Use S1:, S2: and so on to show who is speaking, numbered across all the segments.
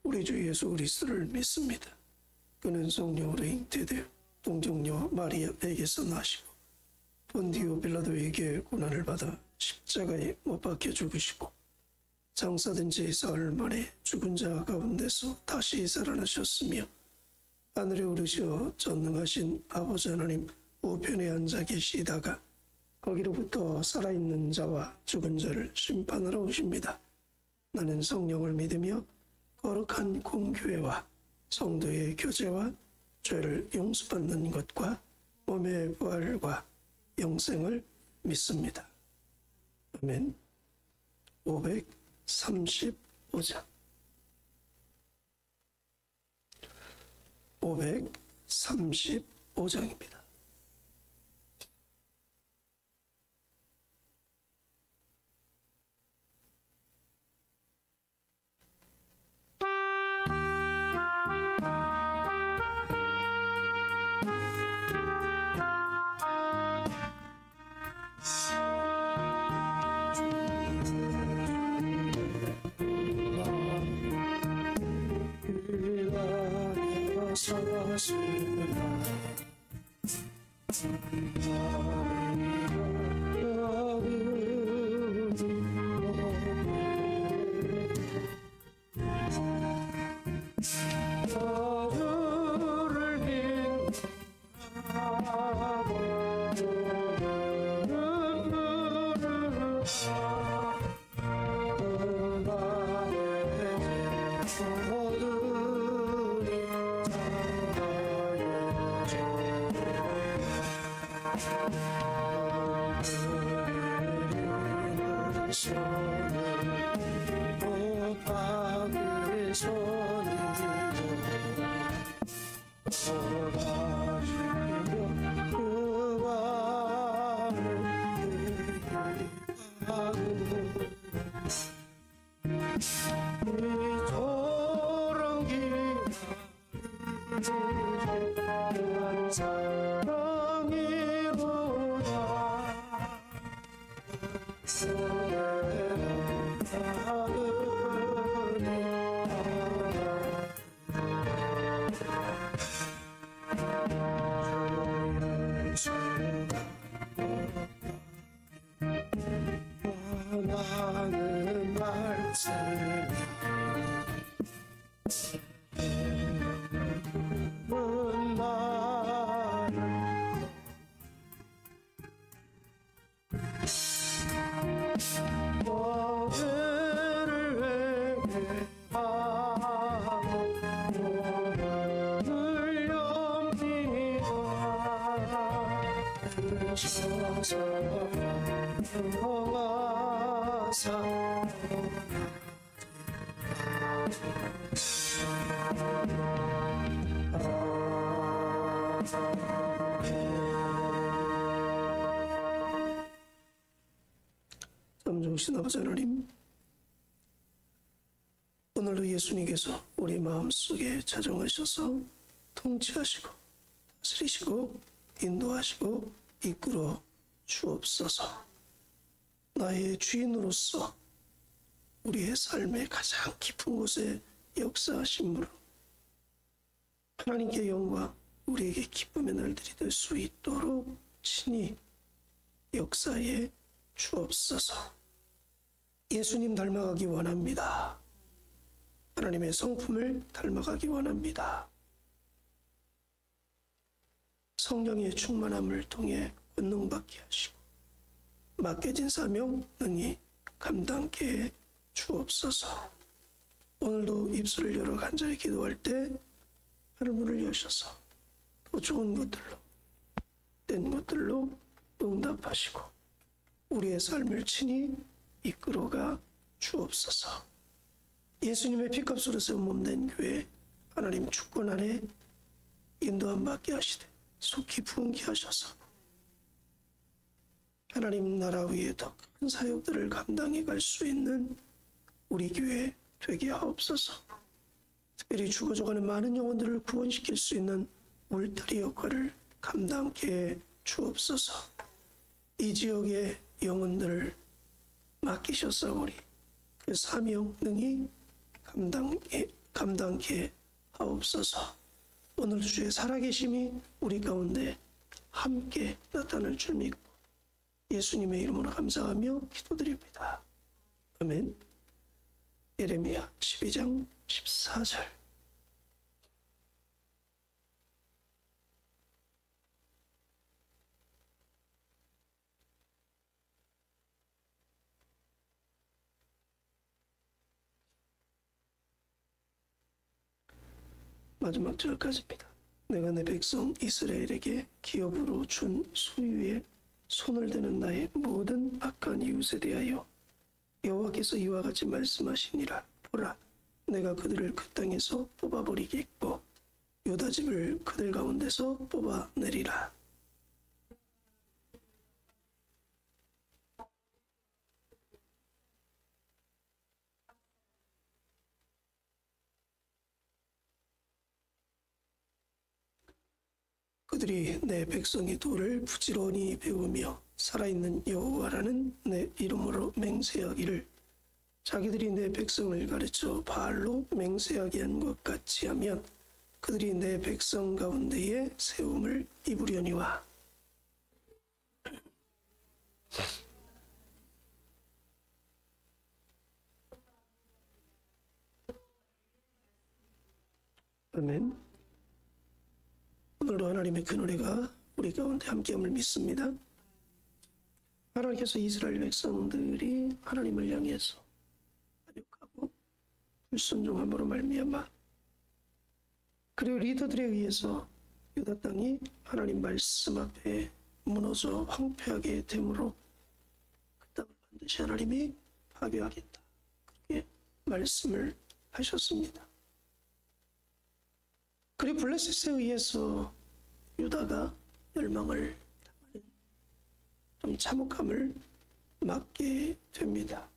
S1: 우리 주 예수 그리스도를 믿습니다. 그는 성령으로 잉태되어 동정녀 마리아에게서 나시고 본디오 빌라도에게 고난을 받아 십자가에 못 박혀 죽으시고 장사된 지 사흘 만에 죽은 자 가운데서 다시 살아나셨으며 하늘에 오르시어 전능하신 아버지 하나님 우편에 앉아 계시다가 거기로부터 살아있는 자와 죽은 자를 심판하러 오십니다. 나는 성령을 믿으며 거룩한 공교회와 성도의 교제와 죄를 용서받는 것과 몸의 부활과 영생을 믿습니다. 아멘. 535장 535장입니다. 참 아버지 하나님, 오늘도 예수님께서 우리 마음속에 자정하셔서 통치하시고 다스리시고 인도하시고 이끌어 주옵소서. 나의 주인으로서 우리의 삶의 가장 깊은 곳에 역사하심으로 하나님께 영광, 우리에게 기쁨의 날들이 될 수 있도록 친히 역사해 주옵소서. 예수님 닮아가기 원합니다. 하나님의 성품을 닮아가기 원합니다. 성령의 충만함을 통해 권능받게 하시고 맡겨진 사명 능히 감당케 해 주옵소서. 오늘도 입술을 열어 간절히 기도할 때 하늘문을 여셔서 더 좋은 것들로 된 것들로 응답하시고 우리의 삶을 친히 이끌어가 주옵소서. 예수님의 피값으로 세운 몸된 교회 하나님 주권 안에 인도함 받게 하시되 속히 부흥케 하셔서 하나님 나라 위에 더 큰 사역들을 감당해 갈 수 있는 우리 교회 되게 하옵소서. 특별히 죽어져가는 많은 영혼들을 구원시킬 수 있는 울타리 역할을 감당케 해 주옵소서. 이 지역의 영혼들을 맡기셨사오니 그 사명 능히 감당해 감당케 하옵소서. 오늘 주의 살아계심이 우리 가운데 함께 나타날 줄 믿고 예수님의 이름으로 감사하며 기도드립니다. 아멘. 예레미야 12장 14절. 마지막 절까지입니다. 내가 내 백성 이스라엘에게 기업으로 준 소유에 손을 대는 나의 모든 악한 이웃에 대하여 여호와께서 이와 같이 말씀하시니라. 보라, 내가 그들을 그 땅에서 뽑아버리겠고 유다 집을 그들 가운데서 뽑아내리라. 그들이 내 백성의 도를 부지런히 배우며 살아있는 여호와라는 내 이름으로 맹세하기를 자기들이 내 백성을 가르쳐 바알로 맹세하게 한 것 같이 하면 그들이 내 백성 가운데에 세움을 입으려니와. 아멘. 오늘도 하나님의 그 노래가 우리 가운데 함께함을 믿습니다. 하나님께서 이스라엘 백성들이 하나님을 향해서 반역하고 불순종함으로 말미암아 그리고 리더들에 의해서 유다 땅이 하나님 말씀 앞에 무너져 황폐하게 되므로 그 땅을 반드시 하나님이 파괴하겠다. 그렇게 말씀을 하셨습니다. 그리고 블레셋에 의해서 유다가 멸망을 당하는 좀 참혹함을 맞게 됩니다.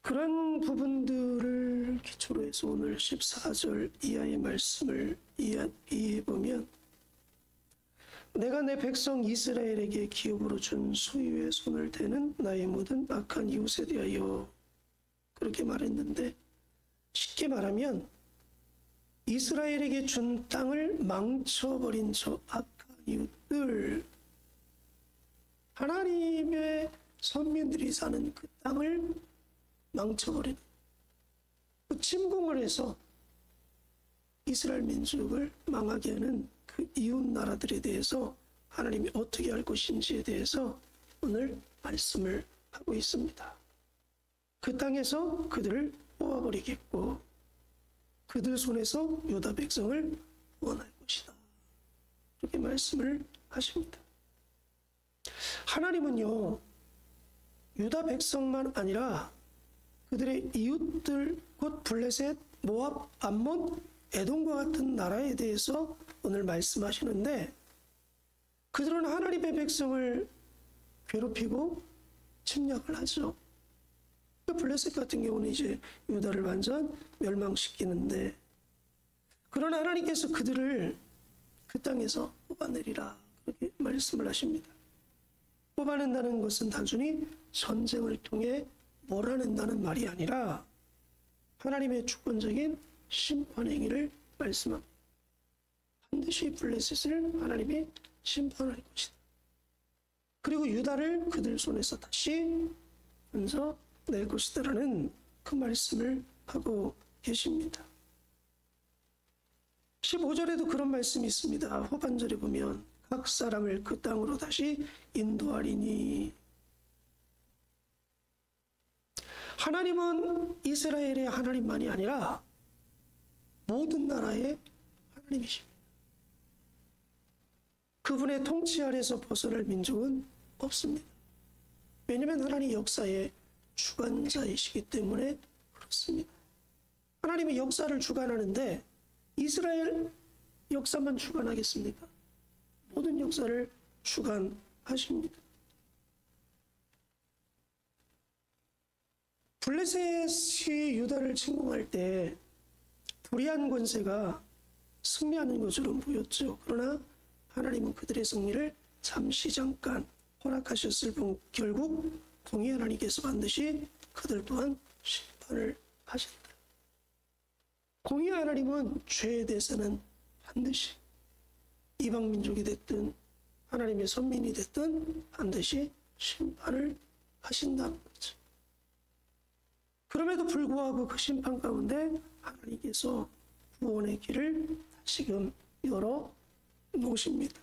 S1: 그런 부분들을 기초로 해서 오늘 14절 이하의 말씀을 이해해보면 내가 내 백성 이스라엘에게 기업으로 준 소유의 손을 대는 나의 모든 악한 이웃에 대하여 그렇게 말했는데 쉽게 말하면 이스라엘에게 준 땅을 망쳐버린 저 악한 이웃들, 하나님의 선민들이 사는 그 땅을 망쳐버리는, 그 침공을 해서 이스라엘 민족을 망하게 하는 그 이웃 나라들에 대해서 하나님이 어떻게 할 것인지에 대해서 오늘 말씀을 하고 있습니다. 그 땅에서 그들을 뽑아버리겠고 그들 손에서 유다 백성을 구원할 것이다. 이렇게 말씀을 하십니다. 하나님은요, 유다 백성만 아니라 그들의 이웃들, 곧 블레셋, 모압, 암몬, 에돔과 같은 나라에 대해서 오늘 말씀하시는데 그들은 하나님의 백성을 괴롭히고 침략을 하죠. 블레셋 같은 경우는 이제 유다를 완전 멸망시키는데 그러나 하나님께서 그들을 그 땅에서 뽑아내리라 그렇게 말씀을 하십니다. 뽑아낸다는 것은 단순히 전쟁을 통해 몰아낸다는 말이 아니라 하나님의 주권적인 심판 행위를 말씀합니다. 반드시 블레셋을 하나님이 심판할 것이다. 그리고 유다를 그들 손에서 다시 먼저 낼 것이다라는 그 말씀을 하고 계십니다. 15절에도 그런 말씀이 있습니다. 후반절에 보면 각 사람을 그 땅으로 다시 인도하리니. 하나님은 이스라엘의 하나님만이 아니라 모든 나라의 하나님이십니다. 그분의 통치 아래서 벗어날 민족은 없습니다. 왜냐하면 하나님 역사의 주관자이시기 때문에 그렇습니다. 하나님이 역사를 주관하는데 이스라엘 역사만 주관하겠습니까? 모든 역사를 주관하십니다. 블레셋이 유다를 침공할 때 불의한 권세가 승리하는 것으로 보였죠. 그러나 하나님은 그들의 승리를 잠시 잠깐 허락하셨을 뿐 결국 공의 하나님께서 반드시 그들 또한 심판을 하신다. 공의 하나님은 죄에 대해서는 반드시 이방 민족이 됐든 하나님의 선민이 됐든 반드시 심판을 하신다는 거죠. 그럼에도 불구하고 그 심판 가운데 하나님께서 구원의 길을 다시금 열어 놓으십니다.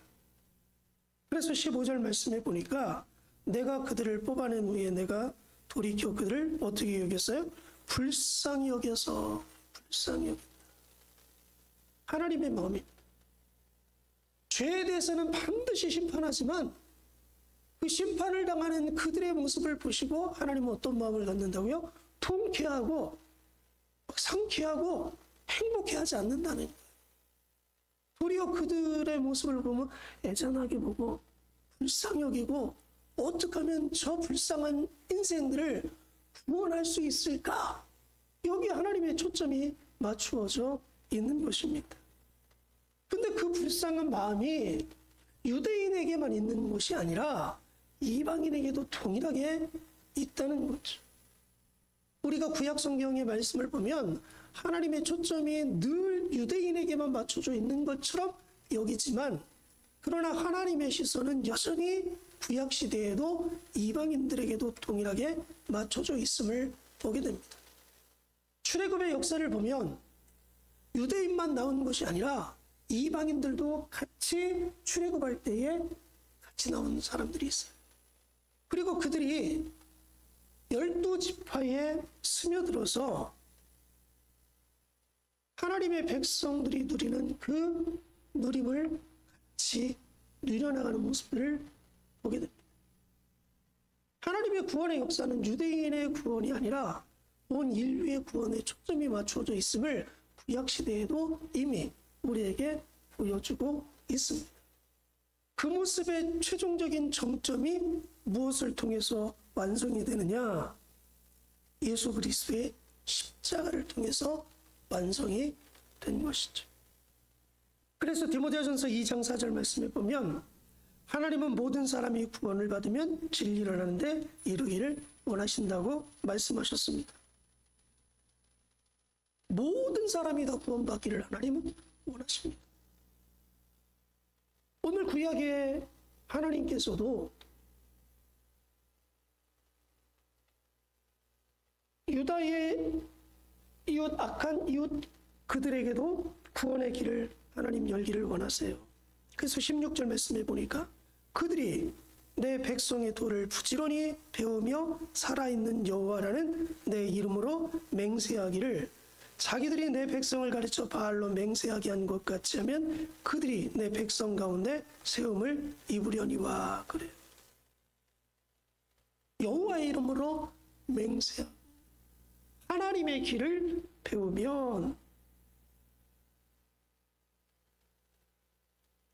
S1: 그래서 15절 말씀에 보니까 내가 그들을 뽑아낸 후에 내가 돌이켜 그들을 어떻게 여겼어요? 불쌍히 여겨서 불쌍히 여겼다. 하나님의 마음입니다. 죄에 대해서는 반드시 심판하지만 그 심판을 당하는 그들의 모습을 보시고 하나님은 어떤 마음을 갖는다고요? 통쾌하고 상쾌하고 행복해하지 않는다는 거예요. 도리어 그들의 모습을 보면 애잔하게 보고 불쌍히 여기고 어떻게 하면 저 불쌍한 인생들을 구원할 수 있을까? 여기 하나님의 초점이 맞추어져 있는 것입니다. 근데 그 불쌍한 마음이 유대인에게만 있는 것이 아니라 이방인에게도 동일하게 있다는 거죠. 우리가 구약 성경의 말씀을 보면 하나님의 초점이 늘 유대인에게만 맞춰져 있는 것처럼 여기지만 그러나 하나님의 시선은 여전히 구약 시대에도 이방인들에게도 동일하게 맞춰져 있음을 보게 됩니다. 출애굽의 역사를 보면 유대인만 나오는 것이 아니라 이방인들도 같이 출애굽할 때에 같이 나오는 사람들이 있어요. 그리고 그들이 12지파에 스며들어서 하나님의 백성들이 누리는 그 누림을 같이 누려나가는 모습들을 보게 됩니다. 하나님의 구원의 역사는 유대인의 구원이 아니라 온 인류의 구원에 초점이 맞추어져 있음을 구약시대에도 이미 우리에게 보여주고 있습니다. 그 모습의 최종적인 정점이 무엇을 통해서 완성이 되느냐? 예수 그리스도의 십자가를 통해서 완성이 된 것이죠. 그래서 디모데전서 2장 4절 말씀에 보면 하나님은 모든 사람이 구원을 받으면 진리를 하는데 이르기를 원하신다고 말씀하셨습니다. 모든 사람이 다 구원받기를 하나님은 원하십니다. 오늘 구약의 하나님께서도 유다의 이웃, 악한 이웃 그들에게도 구원의 길을 하나님 열기를 원하세요. 그래서 16절 말씀에 보니까 그들이 내 백성의 도를 부지런히 배우며 살아있는 여호와라는 내 이름으로 맹세하기를 자기들이 내 백성을 가르쳐 바알로 맹세하게 한 것 같이 하면 그들이 내 백성 가운데 세움을 입으려니와 그래요. 여호와의 이름으로 맹세하고 하나님의 길을 배우면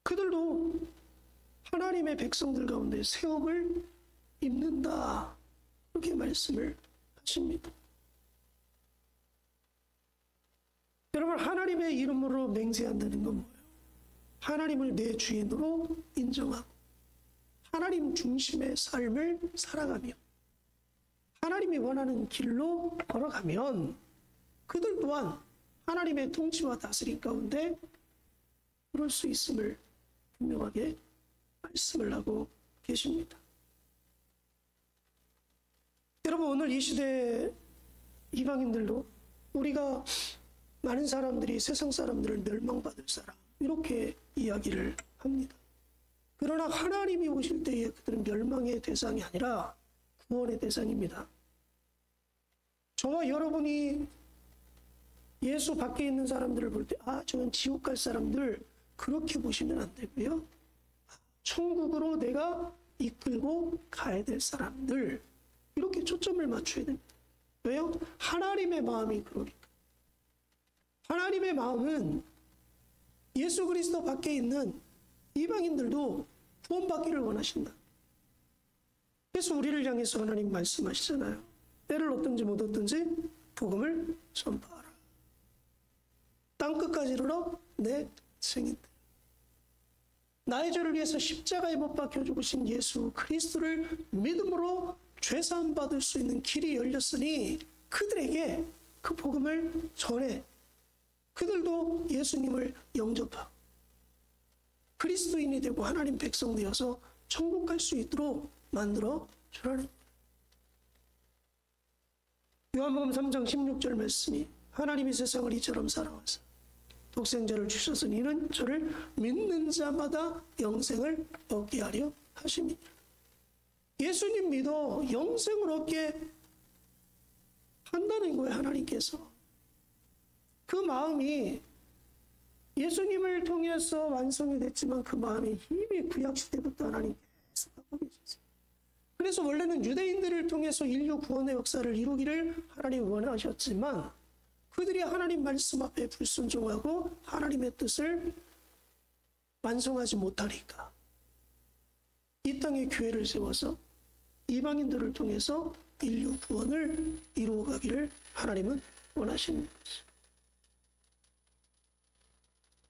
S1: 그들도 하나님의 백성들 가운데 세움을 입는다. 그렇게 말씀을 하십니다. 여러분, 하나님의 이름으로 맹세한다는 건 뭐예요? 하나님을 내 주인으로 인정하고 하나님 중심의 삶을 살아가며 하나님이 원하는 길로 걸어가면 그들 또한 하나님의 통치와 다스림 가운데 그럴 수 있음을 분명하게 말씀을 하고 계십니다. 여러분, 오늘 이 시대 이방인들도 우리가 많은 사람들이 세상 사람들을 멸망받을 사람 이렇게 이야기를 합니다. 그러나 하나님이 오실 때에 그들은 멸망의 대상이 아니라 구원의 대상입니다. 저와 여러분이 예수 밖에 있는 사람들을 볼 때 저건 지옥 갈 사람들 그렇게 보시면 안 되고요. 천국으로 내가 이끌고 가야 될 사람들 이렇게 초점을 맞춰야 됩니다. 왜요? 하나님의 마음이 그러니까. 하나님의 마음은 예수 그리스도 밖에 있는 이방인들도 구원받기를 원하신다. 그래서 우리를 향해서 하나님 말씀하시잖아요. 때를 얻든지 못 얻든지 복음을 전파하라. 땅끝까지 이르러 내 증인들. 나의 죄를 위해서 십자가에 못 박혀 죽으신 예수 그리스도를 믿음으로 죄사함 받을 수 있는 길이 열렸으니 그들에게 그 복음을 전해 그들도 예수님을 영접하고 그리스도인이 되고 하나님 백성 되어서 천국 갈 수 있도록 만들어 주라는 거예요. 요한복음 3장 16절 말씀이 하나님이 세상을 이처럼 사랑하사 독생자를 주셨으니 이는 저를 믿는 자마다 영생을 얻게 하려 하심이니라. 예수님 믿어 영생을 얻게 한다는 거예요. 하나님께서. 그 마음이 예수님을 통해서 완성이 됐지만 그 마음이 이미 구약시대부터 하나님께서 갖고 계셨어요. 그래서 원래는 유대인들을 통해서 인류 구원의 역사를 이루기를 하나님이 원하셨지만 그들이 하나님 말씀 앞에 불순종하고 하나님의 뜻을 완성하지 못하니까 이 땅에 교회를 세워서 이방인들을 통해서 인류 구원을 이루어가기를 하나님은 원하시는 거죠.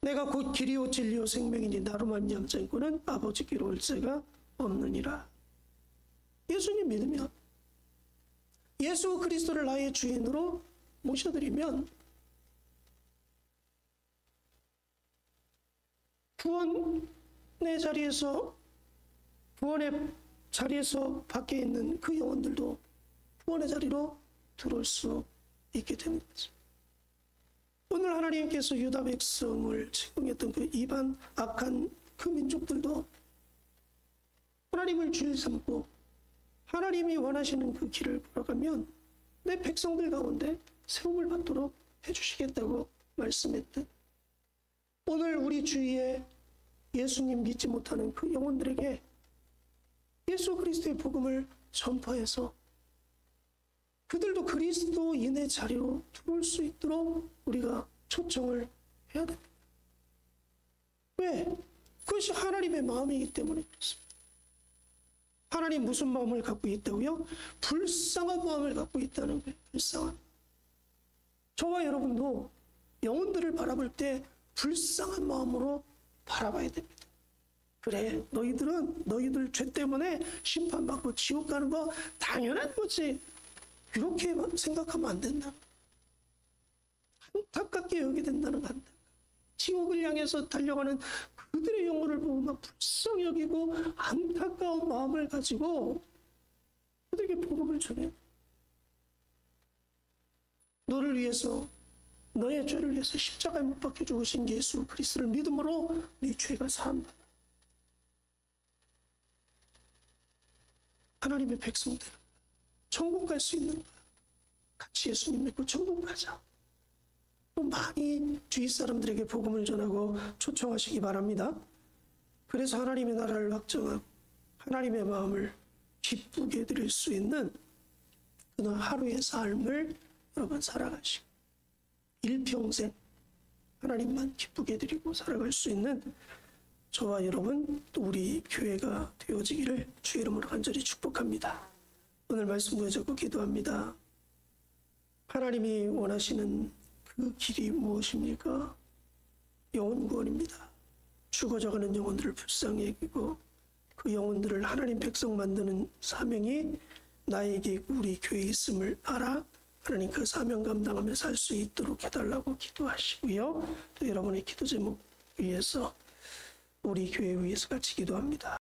S1: 내가 곧 길이요 진리요 생명이니 나로 말미암지 않고는 아버지께로 올 자가 없느니라. 예수님 믿으면 예수 그리스도를 나의 주인으로 모셔드리면 구원의 자리에서 밖에 있는 그 영혼들도 구원의 자리로 들어올 수 있게 되는 거죠. 오늘 하나님께서 유다 백성을 책망했던 그 이반 악한 그 민족들도 하나님을 주일 삼고 하나님이 원하시는 그 길을 걸어가면 내 백성들 가운데 세움을 받도록 해주시겠다고 말씀했듯 오늘 우리 주위에 예수님 믿지 못하는 그 영혼들에게 예수 그리스도의 복음을 전파해서 그들도 그리스도인의 자리로 들어올 수 있도록 우리가 초청을 해야 됩니다. 왜? 그것이 하나님의 마음이기 때문에 그렇습니다. 하나님 무슨 마음을 갖고 있다고요? 불쌍한 마음을 갖고 있다는 거예요. 불쌍한. 저와 여러분도 영혼들을 바라볼 때 불쌍한 마음으로 바라봐야 됩니다. 그래, 너희들 죄 때문에 심판받고 지옥 가는 거 당연한 거지. 이렇게 생각하면 안 된다. 안타깝게 여기게 된다는 거 안타깝게. 지옥을 향해서 달려가는 그들의 영혼을 보고 막 불쌍히 여기고 안타까운 마음을 가지고 그들에게 복음을 전해요. 너를 위해서 너의 죄를 위해서 십자가에 못 박혀 죽으신 예수 그리스도를 믿음으로 네 죄가 사함받아. 하나님의 백성들 천국 갈 수 있는 거야. 같이 예수님 믿고 천국 가자. 또 많이 주위 사람들에게 복음을 전하고 초청하시기 바랍니다. 그래서 하나님의 나라를 확정하고 하나님의 마음을 기쁘게 드릴 수 있는 그런 하루의 삶을 여러분 살아가시고 일평생 하나님만 기쁘게 드리고 살아갈 수 있는 저와 여러분 또 우리 교회가 되어지기를 주의 이름으로 간절히 축복합니다. 오늘 말씀 보여주고 기도합니다. 하나님이 원하시는 그 길이 무엇입니까? 영혼 구원입니다. 죽어져가는 영혼들을 불쌍히 여기고 그 영혼들을 하나님 백성 만드는 사명이 나에게 있고 우리 교회에 있음을 알아 하나님 그 사명 감당하며 살 수 있도록 해달라고 기도하시고요. 또 여러분의 기도 제목 위해서 우리 교회 위해서 같이 기도합니다.